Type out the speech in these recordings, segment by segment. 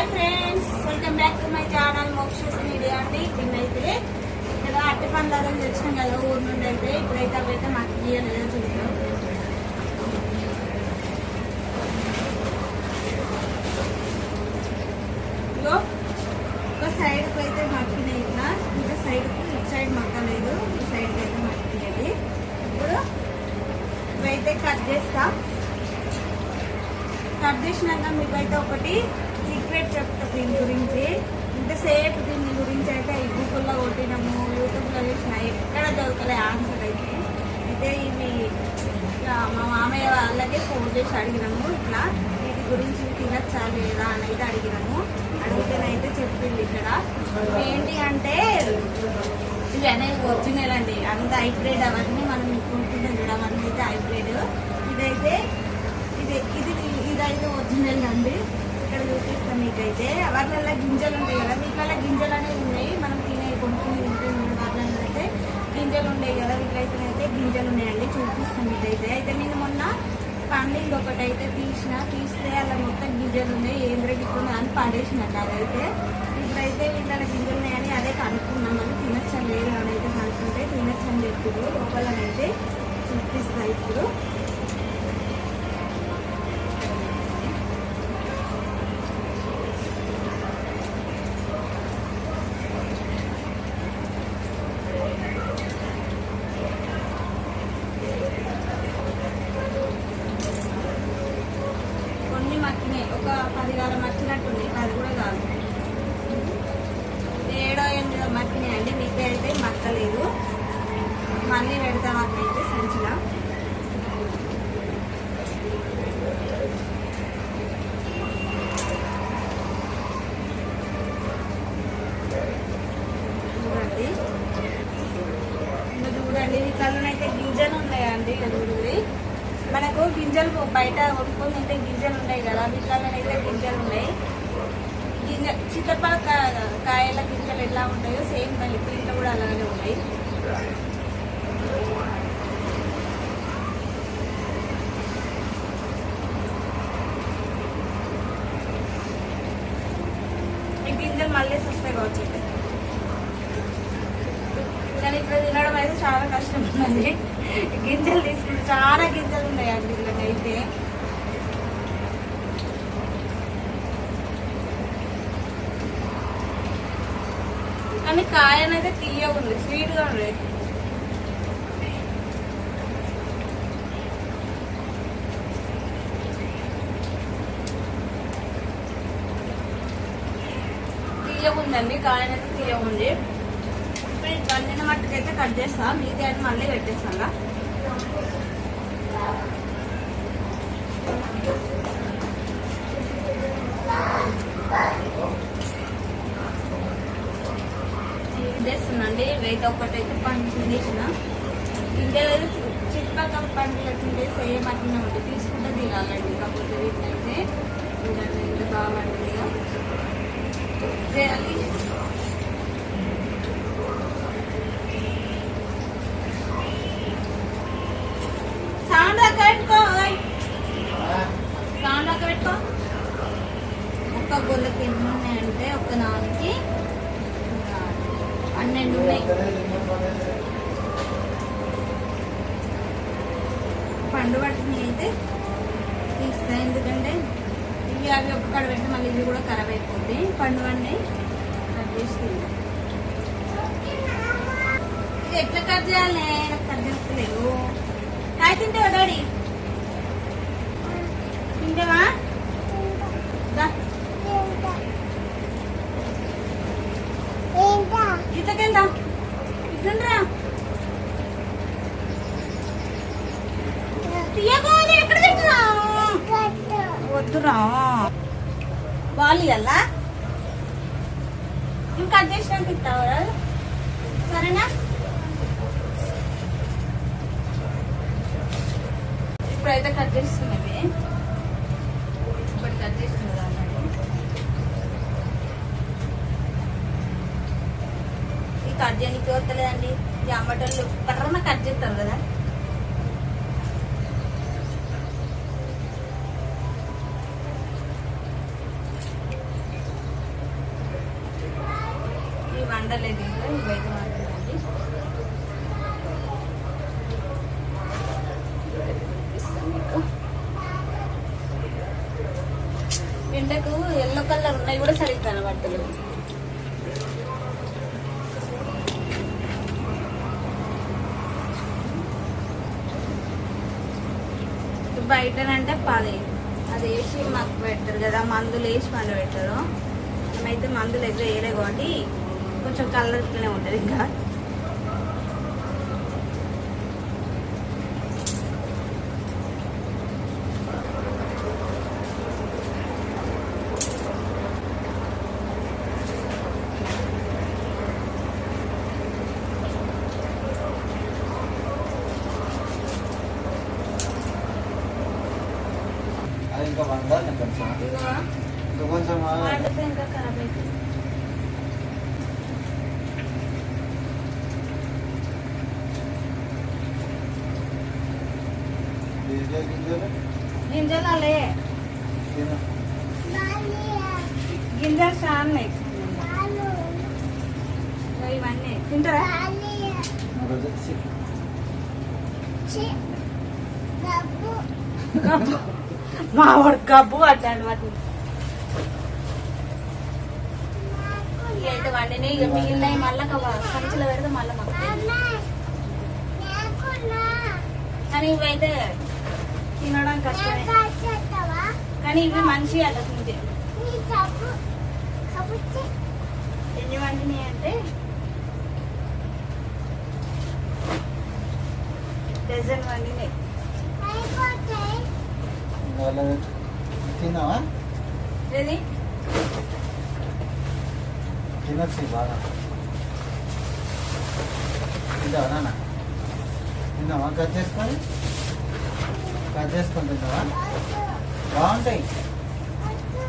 Hi friends, welcome back to my channel Mokshas media అండి. ఇప్పుడైతే ఇక్కడ అట్టి పండ్లు తెచ్చినాం కదా ఊరు నుండి. అయితే ఇప్పుడైతే అవైతే మాకు ఇయ్యలేదో చూద్దాం. ఇగో ఒక సైడ్కి అయితే మక్కినాయి, ఇట్లా ఇంకా సైడ్ మక్కలేదు, ఈ సైడ్కి అయితే మక్కినది. ఇప్పుడు ఇవైతే కట్ చేస్తా. కట్ చేసినాక మీకు అయితే ఒకటి సీక్రెట్ చెప్తా దీని గురించి. ఇంతసేపు దీని గురించి అయితే గూగుల్లో కొట్టినాము, యూట్యూబ్లో చూసిన, ఎక్కడ దొరకలే ఆన్సర్ అయితే ఇవి ఇట్లా మా మామయ్య వాళ్ళకే ఫోన్ చేసి అడిగినాము. ఇట్లా వీటి గురించి తినచ్చా లేదా అని అయితే అడిగినాము. అడిగితేనైతే చెప్పింది ఇక్కడ ఏంటి అంటే ఇవి అనేది ఒరిజినల్ అండి, అంత హైబ్రిడ్. అవన్నీ మనం కొనుక్కుంటాం చూడ, అవన్నీ అయితే హైబ్రిడ్. ఇదైతే ఇదైతే ఒరిజినల్ అండి. ఇక్కడ చూపిస్తాం మీకైతే. వాటిల్లో గింజలు ఉంటాయి కదా, వీటిలో గింజలు అనేవి ఉన్నాయి. మనం కొనుక్కుని తింటుంది వాటిలో అయితే గింజలు ఉంటాయి కదా, వీటిలో గింజలు ఉన్నాయండి. చూపిస్తాం మీకైతే. అయితే నేను మొన్న పండింది ఒకటైతే తీస్తే అలా మొత్తం గింజలు ఉన్నాయి, ఏం గిట్టున్నా అని పడేసినట్టు. అదైతే ఇప్పుడైతే వీళ్ళ గింజలు ఉన్నాయని అదే కనుక్కున్నాం. అని తినచ్చా లేదు అని అయితే కనుక్కుంటే తినచ్చని చెప్పుడు. లోపలనైతే చూపిస్తా ఇప్పుడు. మక్కినాయి, ఒక 10 గారు మక్కినట్టుంది, 10 కూడా కాదు, 7 8 మక్కినాయి అండి. మీకు అయితే మక్కలేదు. మళ్ళీ పెడతాం అట్లయితే సంచిలో. చూడండి, చూడండి వీటిలోనైతే గింజలు ఉన్నాయండి. చూడండి, మనకు గింజలు బయట కొనుక్కొని తింటే గింజలు ఉన్నాయి కదా, వీటిలోనైతే గింజలు ఉన్నాయి. చింతపండు కాయల గింజలు ఎలా ఉంటాయో సేమ్ మళ్ళీ దీంట్లో కూడా అలాగే ఉన్నాయి. ఈ గింజలు మళ్ళీ వస్తాయి కావచ్చు. కానీ ఇక్కడ తినడం అయితే చాలా కష్టం ఉన్నది. గింజలు తీసుకుంటే చాలా గింజలు ఉన్నాయండి వీళ్ళకైతే. కానీ కాయ అనేది తీయగా ఉంది, స్వీట్గా ఉంది. తీయగా ఉందండి, కాయ అనేది తీయగా ఉంది. ఇప్పుడు పండిన మట్టుకైతే కట్ చేస్తా, మిగతా అని మళ్ళీ పెట్టేస్తాను. చేస్తున్నాండి. ఇవైతే ఒకటైతే పండు తినేసిన, ఇంకేదైతే చుట్టుపక్కల పండుగ తింటే సేమ్ అట్లనే ఉంటుంది, తీసుకుంటే తినాలండి. కాకపోతే వీటినైతే చూడండి ఎంత బాగుంటుంది చేయాలి. పెట్టుకో. ఒక్క గొల్లకి ఎన్ని ఉన్నాయంటే ఒక్క నాలుగుకి 12 ఉన్నాయి. పండు వాటిని అయితే తీస్తాయి, ఎందుకంటే ఇవి అవి ఒక్కడ పెట్టి మళ్ళీ ఇవి కూడా ఖరాబ్ అయిపోతాయి. పండు వాడిని కట్ చేసి తింటాం. ఇది ఎట్లా కట్ చేయాలి, నాకు కట్ చేస్తలేదు. కాయ తింటావా డాడీ? తింటావా? ఇతకెళ్దా ఇట్లా తీయకోవాలి. ఎక్కడ తింటున్నా వద్దురా వాళ్ళు అలా ఇంకా కట్ చేసినాక తింటావా? సరేనా? ఇప్పుడైతే కట్ చేస్తున్నవి, ఇప్పుడు కట్ చేస్తున్నది అన్నట్టు. ఈ కట్ చేయడానికి వస్తలేదండి, ఈ అమ్మటోళ్ళు కర్రన కట్ చేస్తారు కదా. వండలేదు ఇంకా ఇవైతే వండలేదు. ఎండకు ఎల్లో కలర్ ఉన్నాయి కూడా సరిగ్గా కనబడతలేవు. బయటనంటే అది వేసి మాకు పెడతారు కదా, మందులు వేసి పెట్టరు. మేమైతే మందులు ఎదురు వేయలే కాబట్టి కొంచెం కలర్ ఇట్లనే ఉంటుంది. ఇంకా ఇంకా వండాలి కొంచెం కొంచెం ఇంకా ఖరాబ్ అవుతుంది. గింజలు అలే గింజలు చాలా ఇవన్నీ తింటారా? మా వాడు గబ్బు అట్లాంటి వాటి అయితే వండిని ఇక మిగిలినవి మళ్ళీ సంచులో పెడితే మళ్ళీ మాకు కానీ ఇవైతే తినడం కష్టమే. కానీ ఇవి మంచిగా అట్లా తింటే ఎన్ని వండినాయి అంటే డజన్ వండినాయి. తిన్నావా? ఏది తినొచ్చు బాగా. తింటావా నాన్న? తిన్నావా? కట్ చేసుకొని తింటావా? బాగుంటాయి.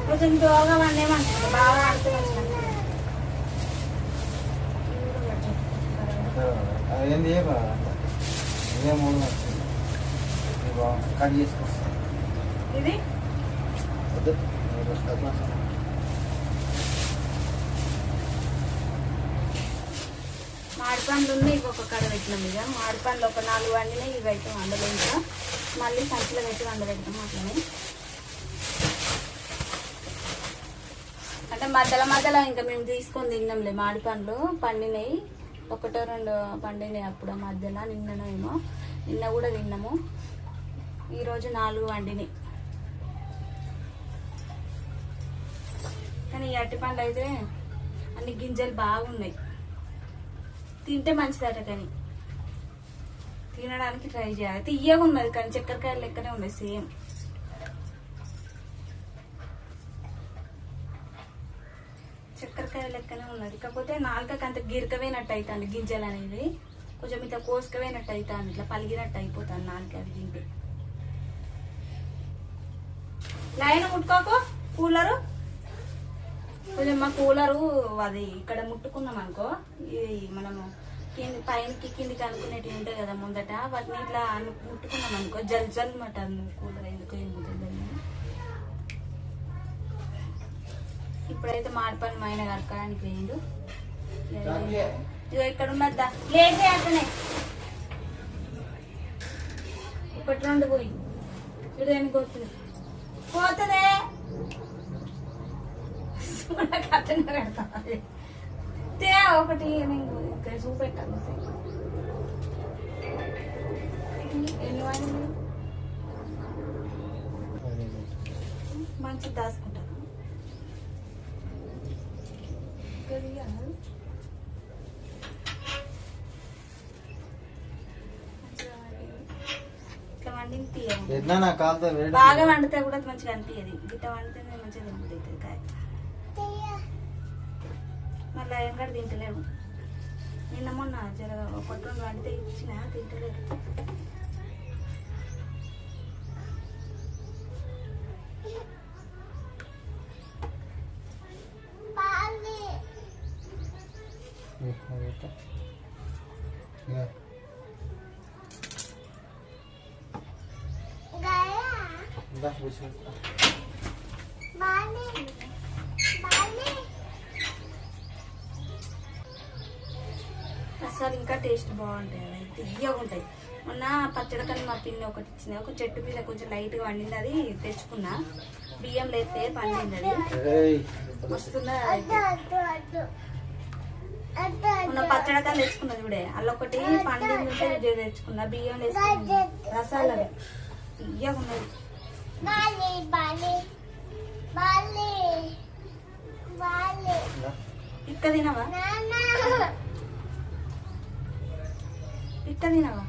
కొంచెం దోగా వండేమంటారు బాగా ఆడుతూ ఏంది ఏ బాగా ఇదే మూడు నచ్చింది. బాగుంది. కట్ చేసుకొస్తా. ఇది మామిడి పండ్లు ఉన్నాయి. ఇంకొక కడ పెట్టినాం. ఇక మామిడి పండ్లు ఒక 4 వండినాయి. ఇవి అయితే వండలేదు. ఇంకా మళ్ళీ సంచులో పెట్టి వండబెడతాం. అట్లనే అంటే మధ్యలో ఇంకా మేము తీసుకొని తిన్నాంలే. మామిడి పండ్లు పండినాయి, 1-2 పండినాయి అప్పుడు మధ్యలో. నిన్న కూడా తిన్నాము. ఈరోజు 4 వండినాయి. కానీ ఈ అరటి పండ్లు అయితే అన్ని గింజలు బాగున్నాయి. తింటే మంచిదట కానీ తినడానికి ట్రై చేయాలి. తీయగా ఉన్నది కానీ చక్కెరకాయలు లెక్కనే ఉన్నాయి సేమ్. చక్కెరకాయ లెక్కనే ఉన్నది. కాకపోతే నాలుకకి అంత గిరకవేనట్టు అవుతుంది గింజలు అనేది. కొంచెం ఇట్లా కోసుకవేనట్టు అవుతుంది, ఇట్లా పలిగినట్టు అయిపోతుంది నాలుక అది తింటే. లైన్ ముట్టుకోకు కూలరు. కొంచెం మా కూలరు అది ఇక్కడ ముట్టుకున్నాం అనుకో, ఇది మనము పైనకి కిందికి అనుకునేటివి ఉంటాయి కదా ముందట, వాటిని ఇట్లా ముట్టుకున్నాం అనుకో జల్ జల్ మాట కూలర్ ఎందుకు ఏముంటుంది. ఇప్పుడైతే మాడిపని మైన కలకడానికి వేయండు. ఇక ఇక్కడ ఉన్నద్దా లేదే అట్లనే 1-2 పోయి ఇదేమి పోతుంది పోతుందే అట్లనే పెడతా. తే ఒకటి నేను ఇక్కడ చూపెట్టాను. ఎన్ని వాడిని మంచి దాచుకుంటాను. ఇట్లా వండింది తీయ బాగా వండితే కూడా మంచిగా అనిపించదు. గిట్ట వండితే మంచిగా తింటుంది కాయ. మళ్ళీ ఏం కూడా తింటలేము. నిన్న మొన్న 1-2 వండితే ఇచ్చిన తింటలేదు. రసాలు ఇంకా టేస్ట్ బాగుంటాయి, అవి తీయగా ఉంటాయి. మొన్న పచ్చడి కానీ మా పిన్ని ఒకటి ఇచ్చింది, ఒక చెట్టు మీద కొంచెం లైట్గా వండింది, అది తెచ్చుకున్నా. బియ్యం లేస్తే పండింది, అది వస్తుందా. మొన్న పచ్చడి కానీ తెచ్చుకున్నా చూడే, అల్ల ఒకటి పండింది తెచ్చుకున్నా, బియ్యం వేసుకున్నా. రసాలు అవి తీయగా ఉన్నది. ఇక్క తినవా, ఇక్క తినవా?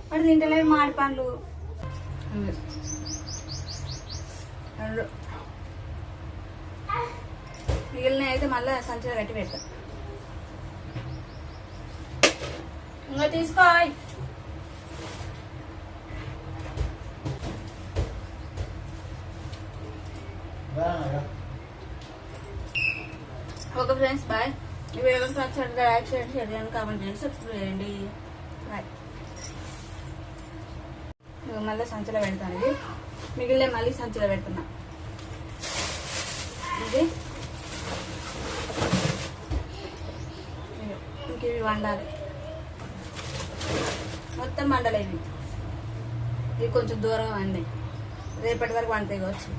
వాడు తింటలేదు మాడి పండ్లు. మిగిలిన అయితే మళ్ళీ సంచిలో కట్టి పెడతా. ఇంకా తీసుకో. Okay friends, bye. ఈ వీడియో నచ్చినట్లయితే లైక్ చేయండి, షేర్ చేయండి, కామెంట్ చేయండి, సబ్స్క్రైబ్ చేయండి. బాయ్. మళ్ళీ సంచిలో పెడతాను, ఇది మిగిలిన మళ్ళీ సంచిలో పెడుతున్నా. ఇది ఇంక ఇవి వండాలి, మొత్తం వండలేదు. ఇవి కొంచెం దూరం వండి, రేపటి వరకు వండుతాయి కావచ్చు.